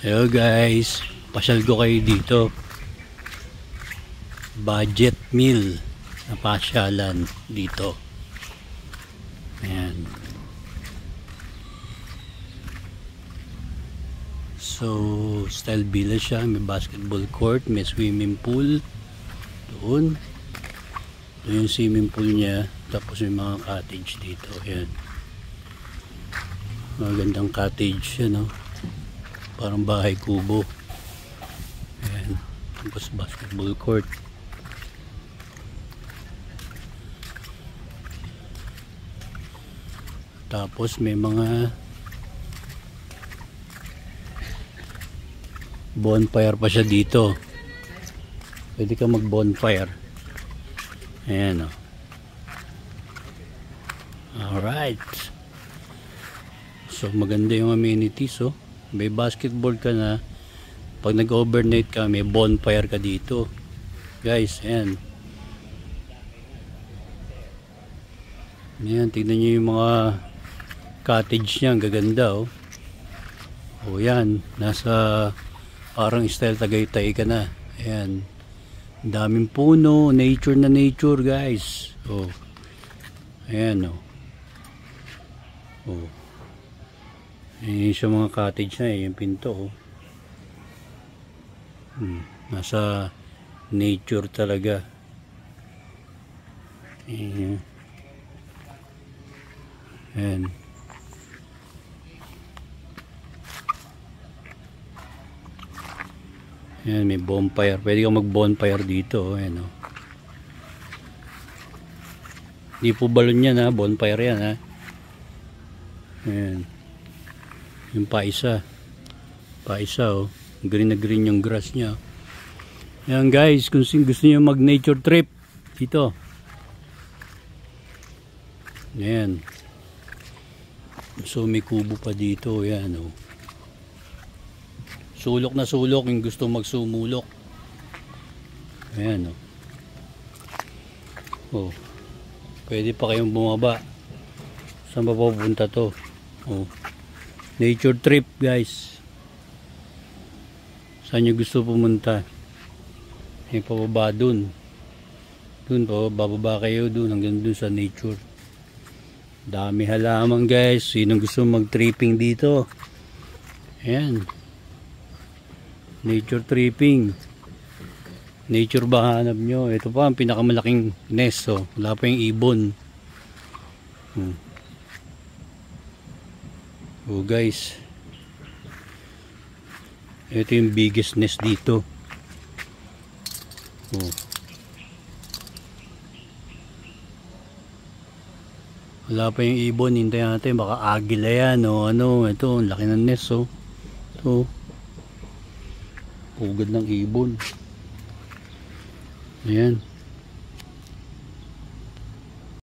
Hello guys, pasyal ko kayo dito. Budget meal na pasyalan dito. Ayan. So, style villa siya. May basketball court, may swimming pool. Doon. Doon yung swimming pool niya. Tapos may mga cottage dito. Ayan. Magandang cottage yan, no? Parang bahay kubo. Ayan. Tapos basketball court. Tapos may mga bonfire pa siya dito. Pwede ka mag bonfire. Ayan, o. Alright. So maganda yung amenities, oh. May basketball ka na. Pag nag-overnight ka, may bonfire ka dito. Guys, ayan. Ayan, tignan nyo yung mga cottage niya. Ang gaganda, oh. O yan, nasa parang style Tagaytay ka na. Ayan. Ang daming puno. Nature na nature, guys. O. Ayan, o. O. Ayan sa mga cottage na, yung pinto, oh. Nasa nature talaga. Ayan. Ayan. Ayan, may bonfire. Pwede kang mag bonfire dito. Ayan, oh. Hindi po balon yan, ha. Bonfire yan, ha. Ayan. Yung paisa. Paisa, oh. Green na green yung grass niya. Ayan, guys. Kung gusto niyo mag nature trip dito. Ayan. So may kubo pa dito. Ayan, oh. Sulok na sulok yung gusto magsumulok. Ayan, oh. Oh. Pwede pa kayong bumaba. Saan ba pupunta to? Oh. Nature trip, guys. Saan nyo gusto pumunta? May pababa dun. Dun po, bababa kayo dun hanggang dun sa nature. Dami halaman, guys. Sinong gusto mag-tripping dito? Ayan. Nature tripping. Nature ba hanap nyo? Ito pa ang pinakamalaking nest, oh. Wala pa yung ibon. Oh, guys. Ito yung biggest nest dito. Oh. Wala pa yung ibon. Hintayin natin. Baka agila yan. O ano. Ito. Laki ng nest. Oh. Ito. Pugad ng ibon. Ayan.